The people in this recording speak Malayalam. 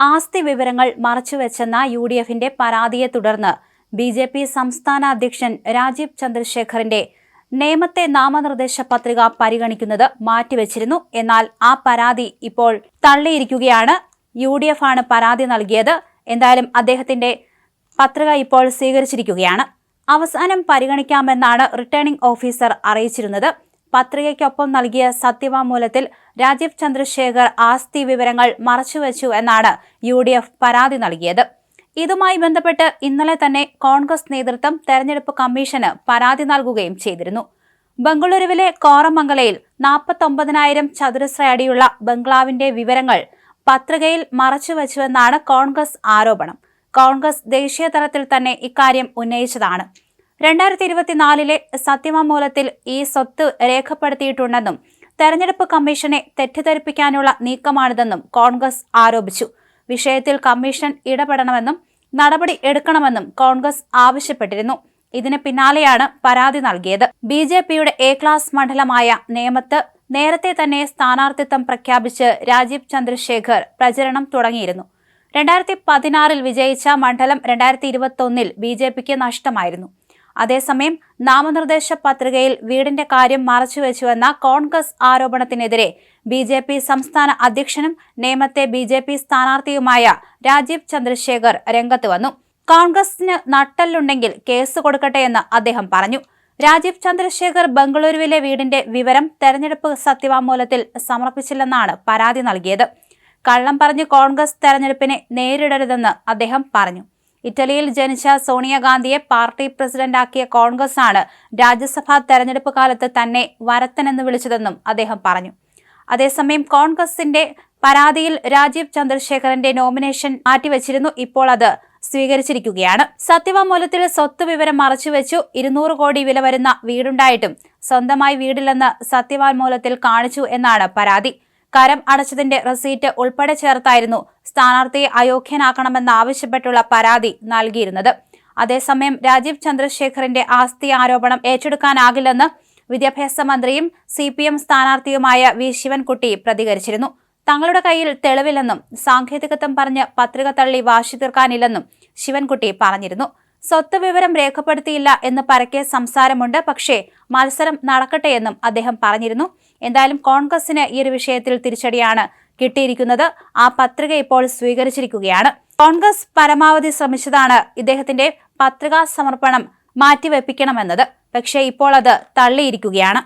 ആസ്തി വിവരങ്ങൾ മറച്ചുവെച്ചെന്ന UDFന്റെ പരാതിയെ തുടർന്ന് BJP സംസ്ഥാന അധ്യക്ഷൻ രാജീവ് ചന്ദ്രശേഖറിന്റെ നേമത്തെ നാമനിർദ്ദേശ പത്രിക പരിഗണിക്കുന്നത് മാറ്റിവെച്ചിരുന്നു. എന്നാൽ ആ പരാതി ഇപ്പോൾ തള്ളിയിരിക്കുകയാണ്. UDF ആണ് പരാതി നൽകിയത്. എന്തായാലും അദ്ദേഹത്തിന്റെ പത്രിക ഇപ്പോൾ സ്വീകരിച്ചിരിക്കുകയാണ്. അവസാനം പരിഗണിക്കാമെന്നാണ് റിട്ടേണിംഗ് ഓഫീസർ അറിയിച്ചിരുന്നത്. പത്രികയ്ക്കൊപ്പം നൽകിയ സത്യവാങ്മൂലത്തിൽ രാജീവ് ചന്ദ്രശേഖർ ആസ്തി വിവരങ്ങൾ മറച്ചുവെച്ചു എന്നാണ് UDF പരാതി നൽകിയത്. ഇതുമായി ബന്ധപ്പെട്ട് ഇന്നലെ തന്നെ കോൺഗ്രസ് നേതൃത്വം തെരഞ്ഞെടുപ്പ് കമ്മീഷന് പരാതി നൽകുകയും ചെയ്തിരുന്നു. ബംഗളൂരുവിലെ കോറമംഗലയിൽ 49,000 ചതുരശ്ര അടിയുള്ള ബംഗ്ലാവിന്റെ വിവരങ്ങൾ പത്രികയിൽ മറച്ചുവെച്ചുവെന്നാണ് കോൺഗ്രസ് ആരോപണം. കോൺഗ്രസ് ദേശീയ തലത്തിൽ തന്നെ ഇക്കാര്യം ഉന്നയിച്ചതാണ്. 2024 സത്യവാങ്മൂലത്തിൽ ഈ സ്വത്ത് രേഖപ്പെടുത്തിയിട്ടുണ്ടെന്നും തെരഞ്ഞെടുപ്പ് കമ്മീഷനെ തെറ്റിദ്ധരിപ്പിക്കാനുള്ള നീക്കമാണിതെന്നും കോൺഗ്രസ് ആരോപിച്ചു. വിഷയത്തിൽ കമ്മീഷൻ ഇടപെടണമെന്നും നടപടി എടുക്കണമെന്നും കോൺഗ്രസ് ആവശ്യപ്പെട്ടിരുന്നു. ഇതിന് പിന്നാലെയാണ് പരാതി നൽകിയത്. BJPയുടെ A ക്ലാസ് മണ്ഡലമായ നേമത്ത് നേരത്തെ തന്നെ സ്ഥാനാർത്ഥിത്വം പ്രഖ്യാപിച്ച് രാജീവ് ചന്ദ്രശേഖർ പ്രചരണം തുടങ്ങിയിരുന്നു. 2016 വിജയിച്ച മണ്ഡലം 2021 BJPക്ക് നഷ്ടമായിരുന്നു. അതേസമയം നാമനിർദ്ദേശ പത്രികയിൽ വീടിന്റെ കാര്യം മറച്ചുവെച്ചുവെന്ന കോൺഗ്രസ് ആരോപണത്തിനെതിരെ BJP സംസ്ഥാന അധ്യക്ഷനും നേമത്തെ BJP സ്ഥാനാർത്ഥിയുമായ രാജീവ് ചന്ദ്രശേഖർ രംഗത്ത് വന്നു. കോൺഗ്രസിന് നട്ടെല്ലുണ്ടെങ്കിൽ കേസ് കൊടുക്കട്ടെ എന്ന് അദ്ദേഹം പറഞ്ഞു. രാജീവ് ചന്ദ്രശേഖർ ബംഗളൂരുവിലെ വീടിന്റെ വിവരം തെരഞ്ഞെടുപ്പ് സത്യവാങ്മൂലത്തിൽ സമർപ്പിച്ചില്ലെന്നാണ് പരാതി നൽകിയത്. കള്ളം പറഞ്ഞ് കോൺഗ്രസ് തെരഞ്ഞെടുപ്പിനെ നേരിടരുതെന്ന് അദ്ദേഹം പറഞ്ഞു. ഇറ്റലിയിൽ ജനിച്ച സോണിയാഗാന്ധിയെ പാർട്ടി പ്രസിഡന്റാക്കിയ കോൺഗ്രസ് ആണ് രാജ്യസഭാ തെരഞ്ഞെടുപ്പ് കാലത്ത് തന്നെ വരത്തനെന്ന് വിളിച്ചതെന്നും അദ്ദേഹം പറഞ്ഞു. അതേസമയം കോൺഗ്രസിന്റെ പരാതിയിൽ രാജീവ് ചന്ദ്രശേഖറിന്റെ നോമിനേഷൻ മാറ്റിവെച്ചിരുന്നു. ഇപ്പോൾ അത് സ്വീകരിച്ചിരിക്കുകയാണ്. സത്യവാങ്മൂലത്തിൽ സ്വത്ത് വിവരം മറച്ചുവെച്ചു. 200 കോടി വില വരുന്ന വീടുണ്ടായിട്ടും സ്വന്തമായി വീടില്ലെന്ന് സത്യവാങ്മൂലത്തിൽ കാണിച്ചു എന്നാണ് പരാതി. കരം അടച്ചതിന്റെ റെസീറ്റ് ഉൾപ്പെടെ ചേർത്തായിരുന്നു സ്ഥാനാർത്ഥിയെ അയോഗ്യനാക്കണമെന്നാവശ്യപ്പെട്ടുള്ള പരാതി നൽകിയിരുന്നത്. അതേസമയം രാജീവ് ചന്ദ്രശേഖറിന്റെ ആസ്തി ആരോപണം ഏറ്റെടുക്കാനാകില്ലെന്ന് വിദ്യാഭ്യാസ മന്ത്രിയും CPM സ്ഥാനാർത്ഥിയുമായ V ശിവൻകുട്ടി പ്രതികരിച്ചിരുന്നു. തങ്ങളുടെ കയ്യിൽ തെളിവില്ലെന്നും സാങ്കേതികത്വം പറഞ്ഞ് പത്രിക തള്ളി വാശി തീർക്കാനില്ലെന്നും ശിവൻകുട്ടി പറഞ്ഞിരുന്നു. സ്വത്ത് വിവരം രേഖപ്പെടുത്തിയില്ല എന്ന് പരക്കെ സംസാരമുണ്ട്, പക്ഷേ മത്സരം നടക്കട്ടെയെന്നും അദ്ദേഹം പറഞ്ഞിരുന്നു. എന്തായാലും കോൺഗ്രസിന് ഈ ഒരു വിഷയത്തിൽ തിരിച്ചടിയാണ് കിട്ടിയിരിക്കുന്നത്. ആ പത്രിക ഇപ്പോൾ സ്വീകരിച്ചിരിക്കുകയാണ്. കോൺഗ്രസ് പരമാവധി ശ്രമിച്ചതാണ് ഇദ്ദേഹത്തിന്റെ പത്രികാ സമർപ്പണം മാറ്റിവെപ്പിക്കണമെന്നത്. പക്ഷേ ഇപ്പോൾ അത് തള്ളിയിരിക്കുകയാണ്.